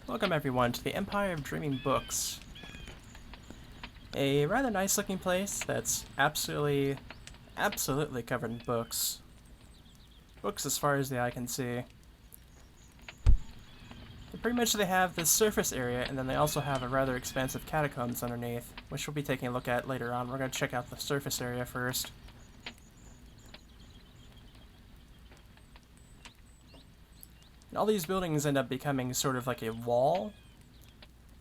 Welcome everyone to the Empire of Dreaming Books. A rather nice looking place that's absolutely covered in books. Books as far as the eye can see. But pretty much they have this surface area, and then they also have a rather expansive catacombs underneath, which we'll be taking a look at later on. We're going to check out the surface area first. And all these buildings end up becoming sort of like a wall,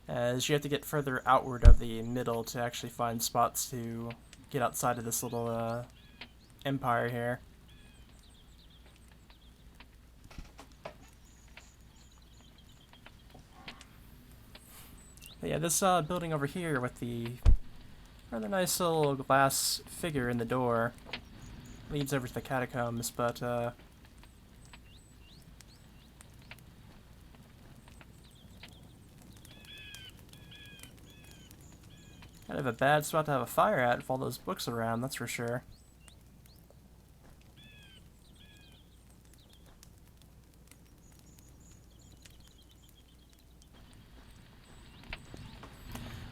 as you have to get further outward of the middle to actually find spots to get outside of this little empire here. But yeah, this building over here with the rather nice little glass figure in the door leads over to the catacombs, but kind of a bad spot to have a fire at with all those books around, that's for sure.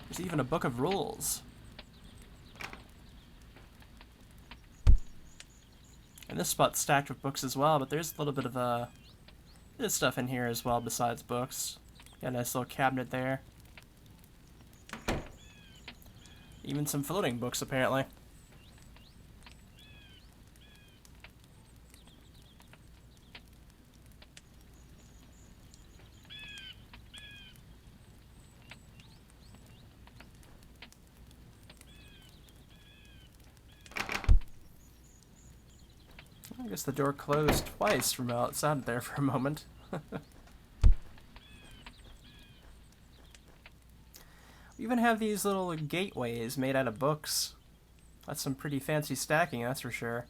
There's even a book of rules. And this spot's stacked with books as well, but there's a little bit of stuff in here as well besides books. Got a nice little cabinet there. Even some floating books, apparently. I guess the door closed twice from outside there for a moment. We even have these little gateways made out of books. That's some pretty fancy stacking, that's for sure.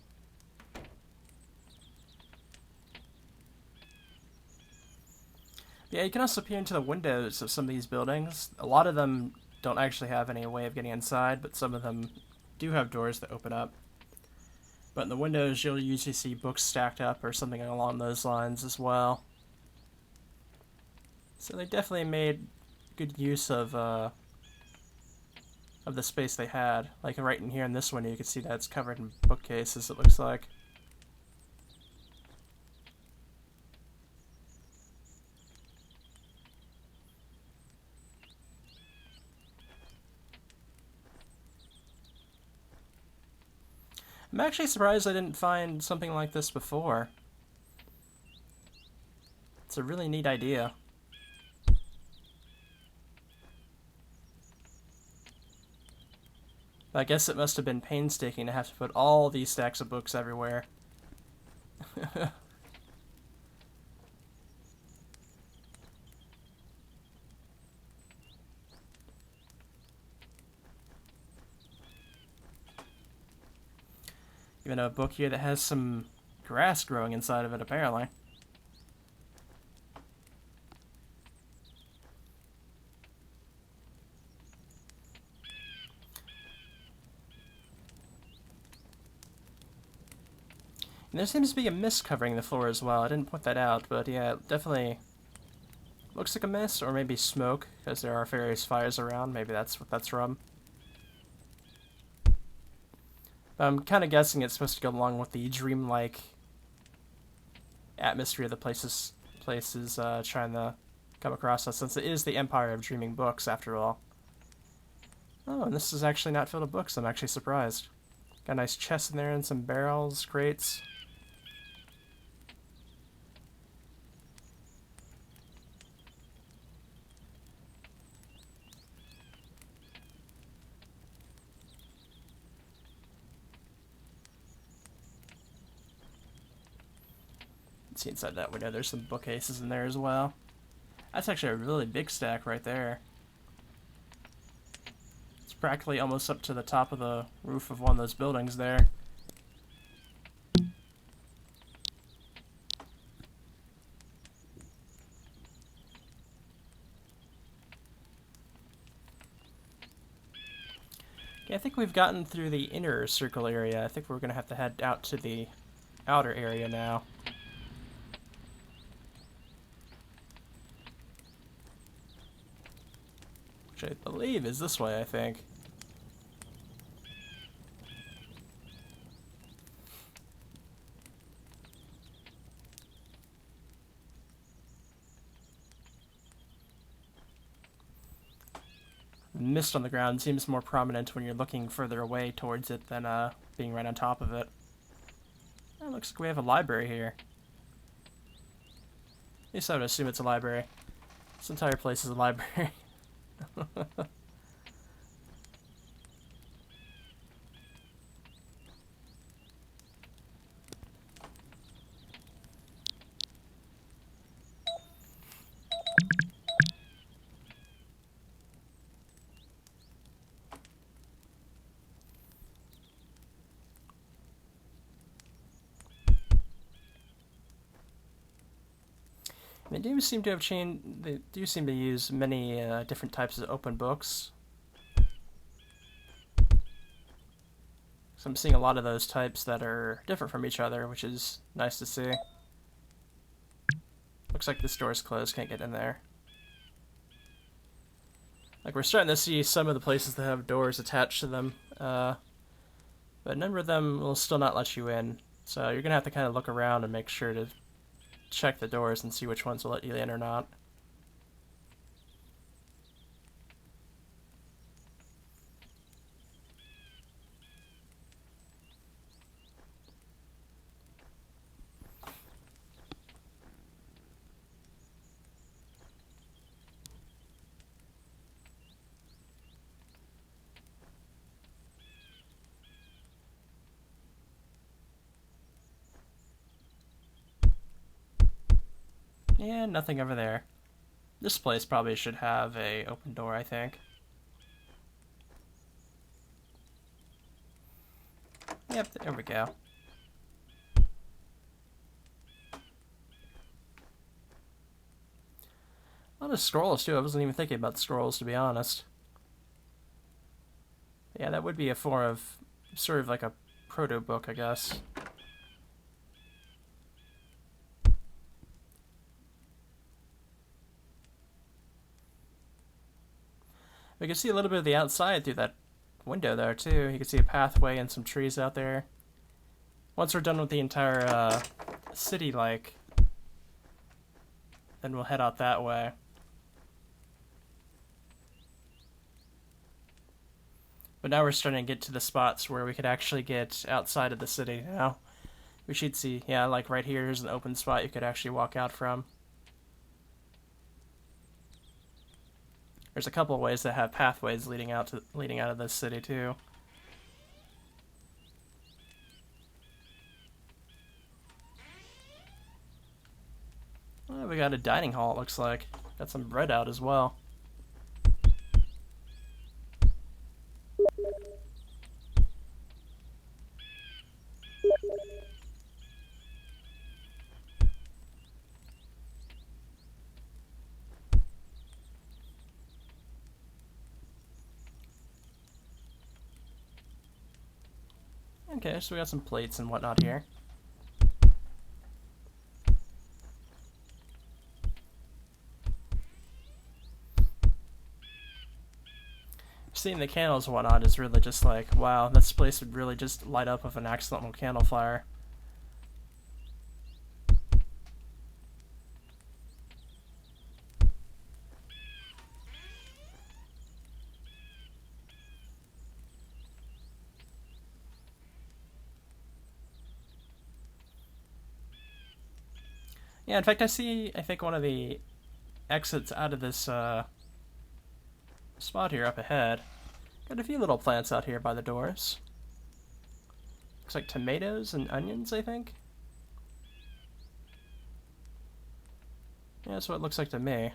Yeah, you can also peer into the windows of some of these buildings. A lot of them don't actually have any way of getting inside, but some of them do have doors that open up. But in the windows, you'll usually see books stacked up or something along those lines as well. So they definitely made good use of the space they had. Like right in here in this window, you can see that it's covered in bookcases, it looks like. I'm actually surprised I didn't find something like this before. It's a really neat idea. I guess it must have been painstaking to have to put all these stacks of books everywhere. Even a book here that has some grass growing inside of it, apparently. And there seems to be a mist covering the floor as well. I didn't point that out, but yeah, it definitely looks like a mist, or maybe smoke, because there are various fires around. Maybe that's what that's from. But I'm kind of guessing it's supposed to go along with the dreamlike atmosphere the place is trying to come across us, since it is the Empire of Dreaming Books, after all. Oh, and this is actually not filled with books. I'm actually surprised. Got a nice chest in there and some barrels, crates. See inside that window, there's some bookcases in there as well. That's actually a really big stack right there. It's practically almost up to the top of the roof of one of those buildings there. Okay, I think we've gotten through the inner circle area. I think we're going to have to head out to the outer area now. which I believe is this way, I think. The mist on the ground seems more prominent when you're looking further away towards it than being right on top of it. Oh, looks like we have a library here. At least I would assume it's a library. This entire place is a library. They do seem to have changed. They do seem to use many different types of open books. So I'm seeing a lot of those types that are different from each other, which is nice to see. Looks like this door's closed, can't get in there. Like, we're starting to see some of the places that have doors attached to them, but a number of them will still not let you in. So you're gonna have to kind of look around and make sure to check the doors and see which ones will let you in or not. Yeah, nothing over there. This place probably should have a open door, I think. Yep, there we go. A lot of scrolls, too. I wasn't even thinking about scrolls, to be honest. Yeah, that would be a form of, sort of like a proto-book, I guess. We can see a little bit of the outside through that window there, too. You can see a pathway and some trees out there. Once we're done with the entire city, like, then we'll head out that way. But now we're starting to get to the spots where we could actually get outside of the city now. We should see, yeah, like right here is an open spot you could actually walk out from. There's a couple of ways that have pathways leading out of this city too. Oh, we got a dining hall, it looks like. Got some bread out as well. Okay, so we got some plates and whatnot here. Seeing the candles and whatnot is really just like, wow, this place would really just light up with an excellent little candle fire. Yeah, in fact, I think one of the exits out of this spot here up ahead. Got a few little plants out here by the doors. Looks like tomatoes and onions, I think. Yeah, that's what it looks like to me.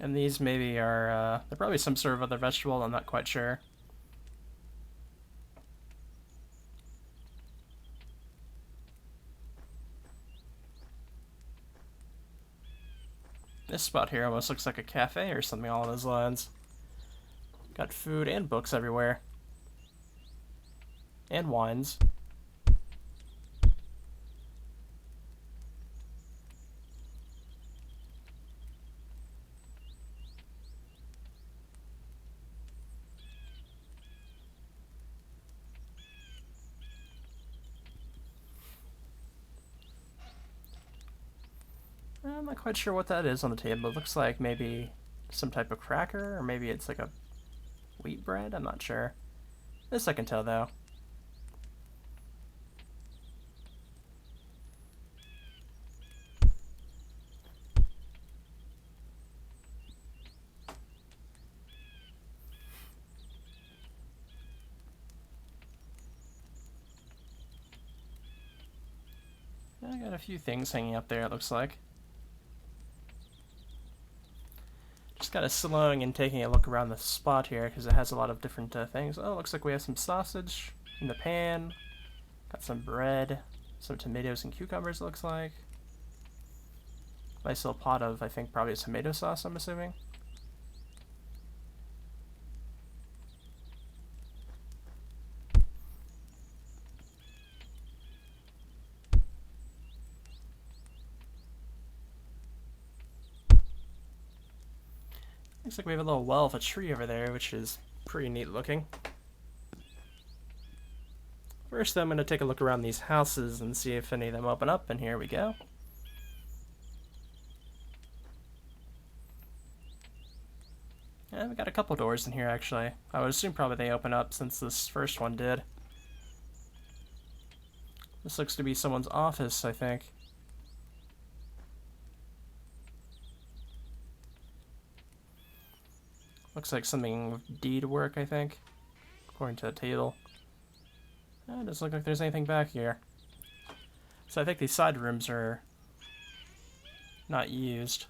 And these maybe are, they're probably some sort of other vegetable, I'm not quite sure. This spot here almost looks like a cafe or something along those lines. Got food and books everywhere. And wines. I'm not quite sure what that is on the table. It looks like maybe some type of cracker, or maybe it's like a wheat bread. I'm not sure. This I can tell, though. I got a few things hanging up there, it looks like. Just kind of slowing and taking a look around the spot here because it has a lot of different things. Oh, looks like we have some sausage in the pan. Got some bread, some tomatoes and cucumbers, looks like. Nice little pot of, I think, probably tomato sauce, I'm assuming. Looks like we have a little well of a tree over there, which is pretty neat looking. First, I'm going to take a look around these houses and see if any of them open up, and here we go. Yeah, we got a couple doors in here, actually. I would assume probably they open up since this first one did. This looks to be someone's office, I think. Looks like something with deed work, I think, according to the table. It doesn't look like there's anything back here. So I think these side rooms are not used.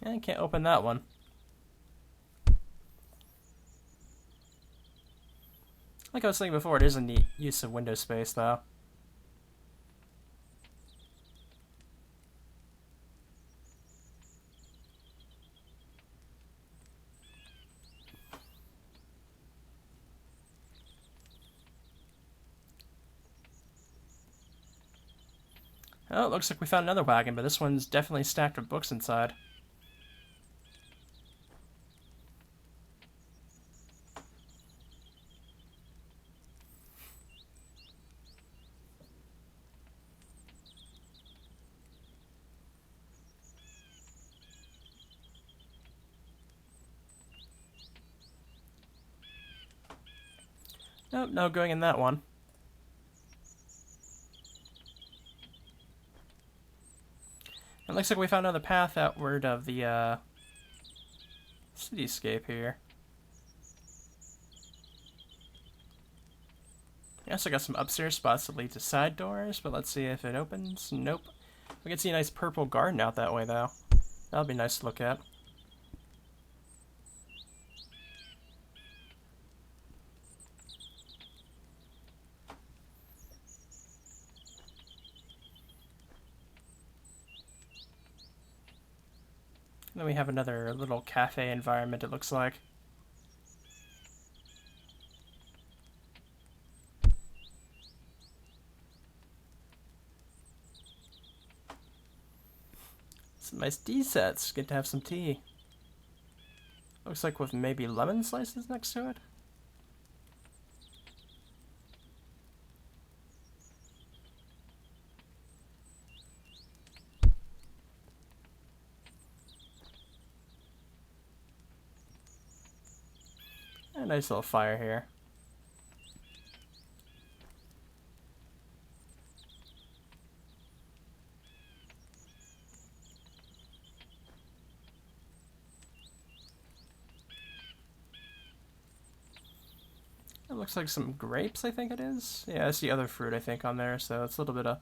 I can't open that one. Like I was saying before, it is a neat use of window space, though. Oh, it looks like we found another wagon, but this one's definitely stacked with books inside. Nope, no going in that one. It looks like we found another path outward of the cityscape here. We also got some upstairs spots that lead to side doors, but let's see if it opens. Nope. We can see a nice purple garden out that way, though. That'll be nice to look at. Then we have another little cafe environment, it looks like. Some nice tea sets. Good to have some tea. Looks like with maybe lemon slices next to it. A nice little fire here. It looks like some grapes, I think it is. Yeah, I see other fruit, I think, on there, so it's a little bit of...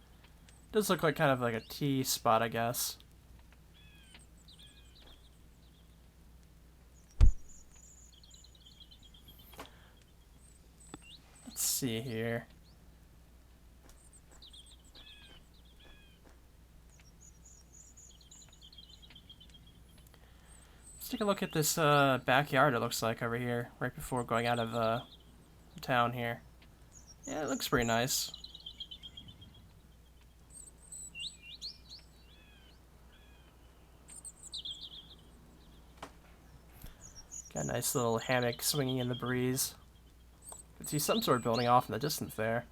Does look like kind of like a tea spot, I guess. Let's see here. Let's take a look at this backyard, it looks like, over here, right before going out of town here. Yeah, it looks pretty nice. Got a nice little hammock swinging in the breeze. Can see some sort of building off in the distance there.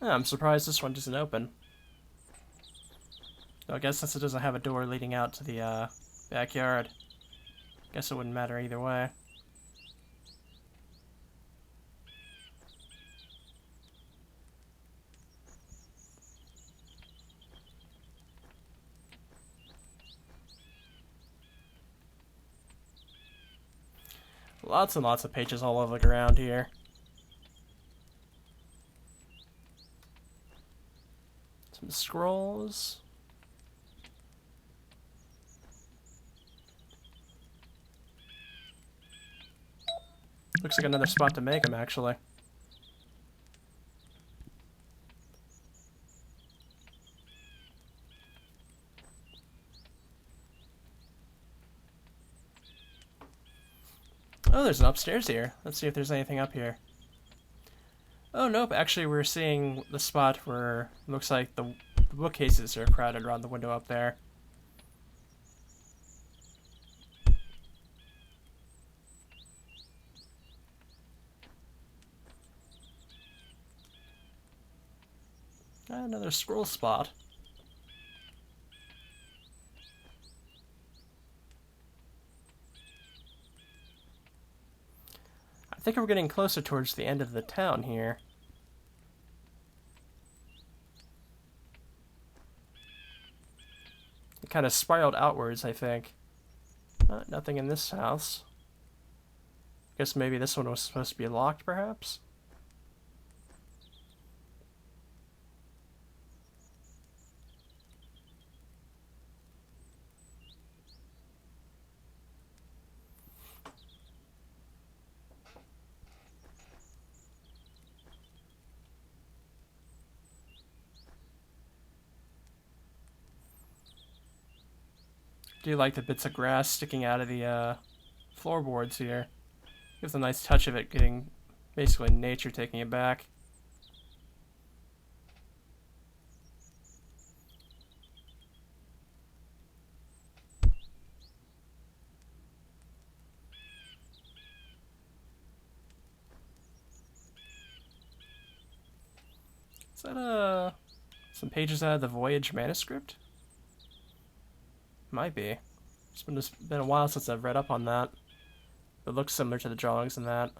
I'm surprised this one doesn't open. I guess since it doesn't have a door leading out to the backyard, guess it wouldn't matter either way. Lots and lots of pages all over the ground here. Some scrolls. Looks like another spot to make them, actually. Oh, there's an upstairs here. Let's see if there's anything up here. Oh, nope. Actually, we're seeing the spot where it looks like the bookcases are crowded around the window up there. Another scroll spot. I think we're getting closer towards the end of the town here. It kind of spiraled outwards, I think. Nothing in this house. Guess maybe this one was supposed to be locked, perhaps? Do you like the bits of grass sticking out of the floorboards here? Gives a nice touch of it getting basically nature taking it back. Is that some pages out of the Voyage manuscript? Might be. It's been a while since I've read up on that. It looks similar to the drawings in that.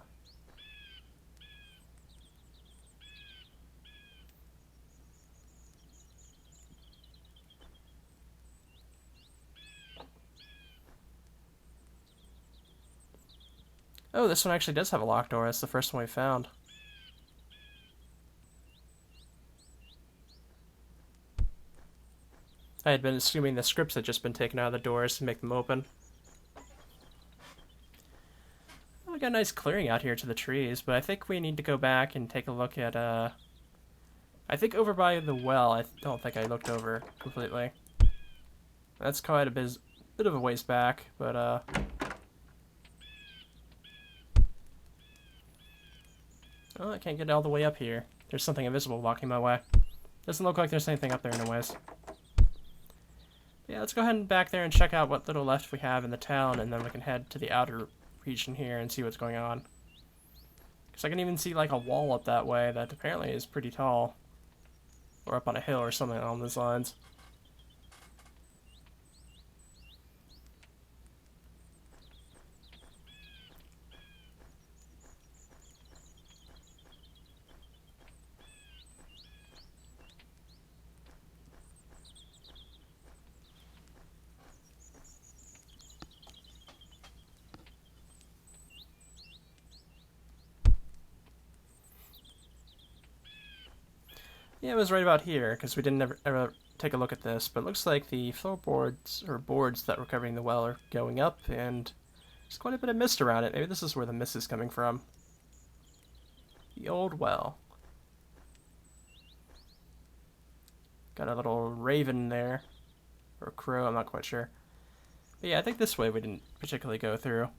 Oh, this one actually does have a locked door. That's the first one we found. I had been assuming the scripts had just been taken out of the doors to make them open. Oh, we got a nice clearing out here to the trees, but I think we need to go back and take a look at, I think over by the well. I don't think I looked over completely. That's quite a bit of a ways back, but, oh, I can't get all the way up here. There's something invisible blocking my way. Doesn't look like there's anything up there anyways. Yeah, let's go ahead and back there and check out what little left we have in the town, and then we can head to the outer region here and see what's going on. Because I can even see like a wall up that way that apparently is pretty tall. Or up on a hill or something along those lines. Yeah, it was right about here, because we didn't ever take a look at this, but it looks like the floorboards, or boards that were covering the well are going up, and there's quite a bit of mist around it. Maybe this is where the mist is coming from. The old well. Got a little raven there, or crow, I'm not quite sure. But yeah, I think this way we didn't particularly go through.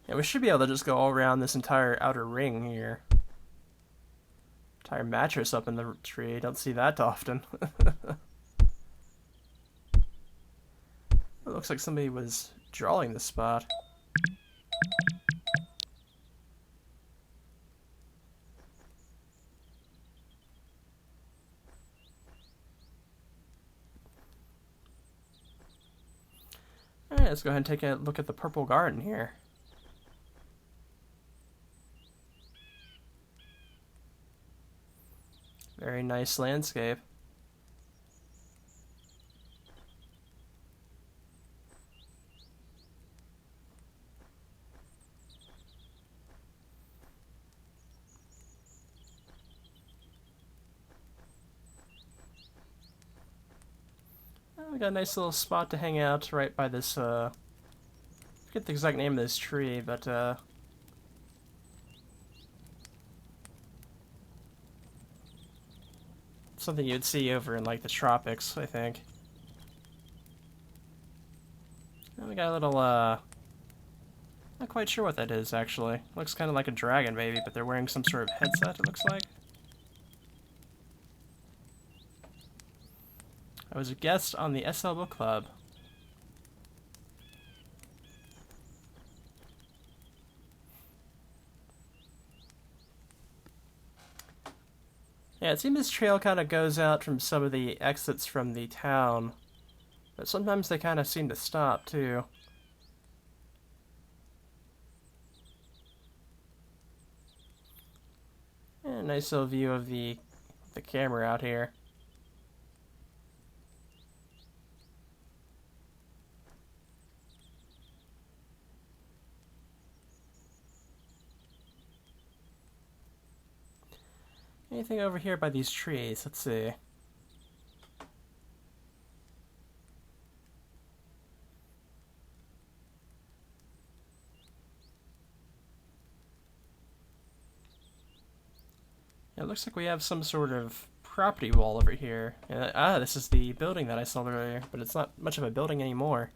Yeah, we should be able to just go all around this entire outer ring here. Entire mattress up in the tree. Don't see that often. It looks like somebody was drawing this spot. Alright, let's go ahead and take a look at the purple garden here. Very nice landscape. We got a nice little spot to hang out right by this, I forget the exact name of this tree, but, something you'd see over in, like, the tropics, I think. And we got a little, not quite sure what that is, actually. Looks kind of like a dragon, maybe, but they're wearing some sort of headset, it looks like. I was a guest on the SL Book Club. Yeah, it seems this trail kind of goes out from some of the exits from the town, but sometimes they kind of seem to stop, too. Yeah, nice little view of the camera out here. Anything over here by these trees? Let's see. It looks like we have some sort of property wall over here. This is the building that I saw earlier, but it's not much of a building anymore.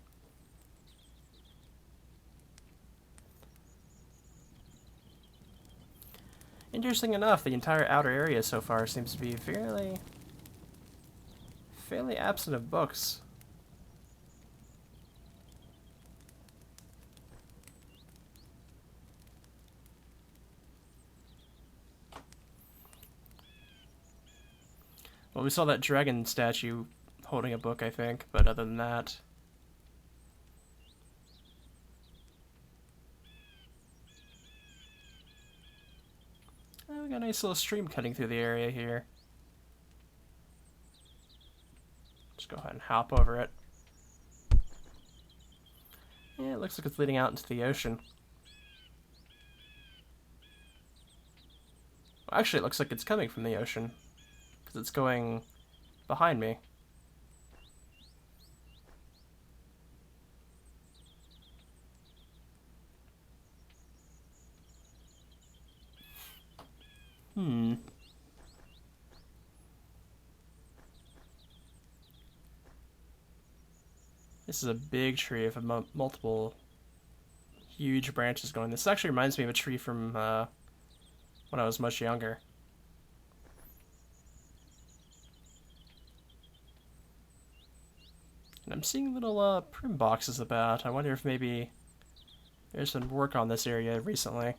Interesting enough, the entire outer area so far seems to be fairly absent of books. Well, we saw that dragon statue holding a book, I think, but other than that... we got a nice little stream cutting through the area here. Just go ahead and hop over it. Yeah, it looks like it's leading out into the ocean. Well, actually, it looks like it's coming from the ocean, because it's going behind me. This is a big tree with multiple huge branches going. This actually reminds me of a tree from when I was much younger. And I'm seeing little prim boxes about. I wonder if maybe there's been work on this area recently.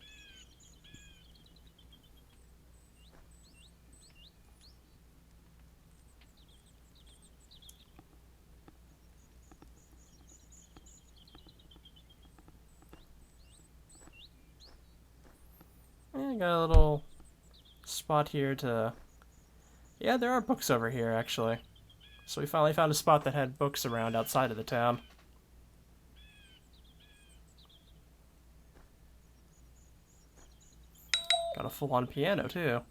I got a little spot here to... Yeah, there are books over here, actually. So we finally found a spot that had books around outside of the town. Got a full-on piano, too.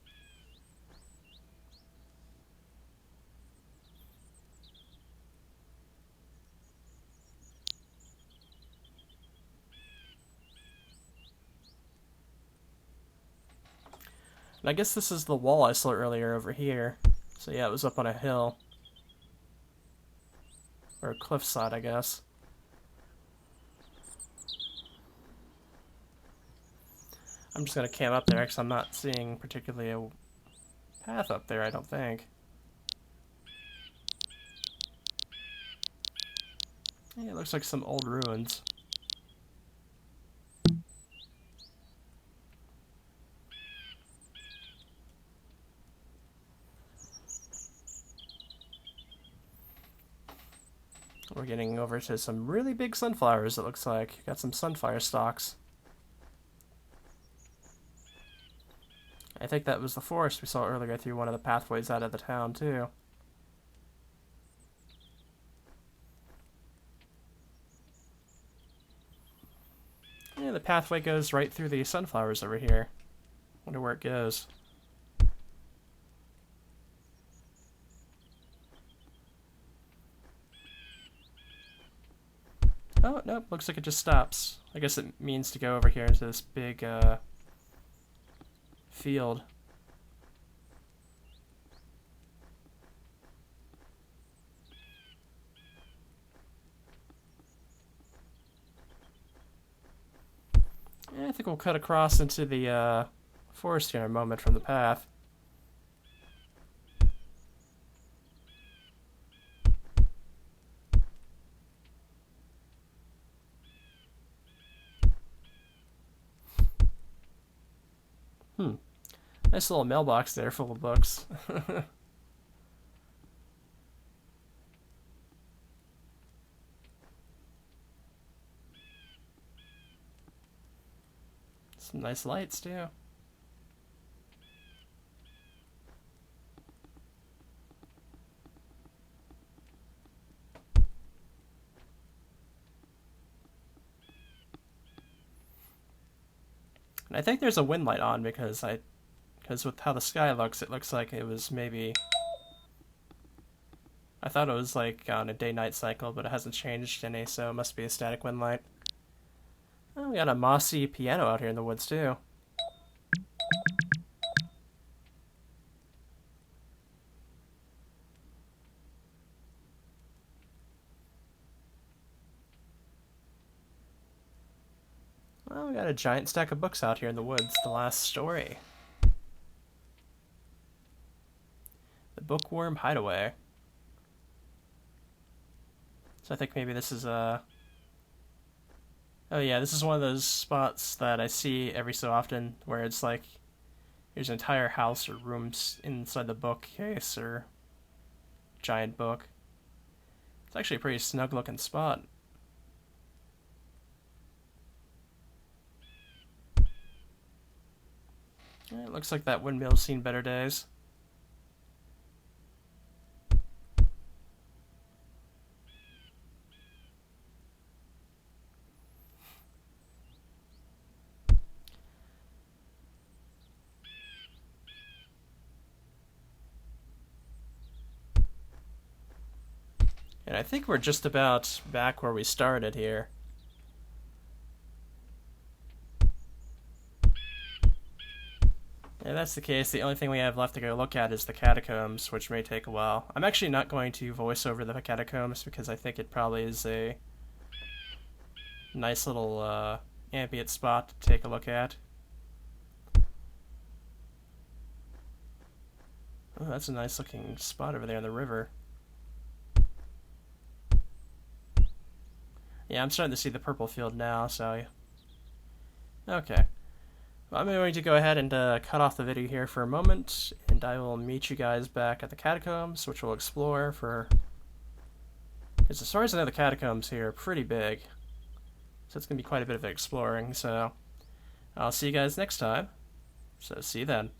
And I guess this is the wall I saw earlier over here. So yeah, it was up on a hill. Or a cliffside, I guess. I'm just gonna camp up there because I'm not seeing particularly a path up there, I don't think. Yeah, it looks like some old ruins. We're getting over to some really big sunflowers, it looks like. Got some sunflower stalks. I think that was the forest we saw earlier through one of the pathways out of the town, too. Yeah, the pathway goes right through the sunflowers over here. Wonder where it goes. Oh, nope, looks like it just stops. I guess it means to go over here into this big, field. Yeah, I think we'll cut across into the, forest here in a moment from the path. Nice little mailbox there full of books. Some nice lights, too. And I think there's a wind light on because with how the sky looks, it looks like it was maybe... I thought it was like on a day-night cycle, but it hasn't changed any, so it must be a static wind light. Oh, we got a mossy piano out here in the woods, too. Well, we got a giant stack of books out here in the woods. The last story. The Bookworm Hideaway. So I think maybe this is a... Oh yeah, this is one of those spots that I see every so often where it's like there's an entire house or rooms inside the bookcase or giant book. It's actually a pretty snug looking spot. Yeah, it looks like that windmill's seen better days. And I think we're just about back where we started here. If that's the case, the only thing we have left to go look at is the catacombs, which may take a while. I'm actually not going to voice over the catacombs because I think it probably is a nice little ambient spot to take a look at. Oh, that's a nice looking spot over there in the river. Yeah, I'm starting to see the purple field now, so... Okay. Well, I'm going to go ahead and cut off the video here for a moment, and I will meet you guys back at the catacombs, which we'll explore for... Because as far as I know, the catacombs here are pretty big. So it's going to be quite a bit of exploring, so... I'll see you guys next time. So see you then.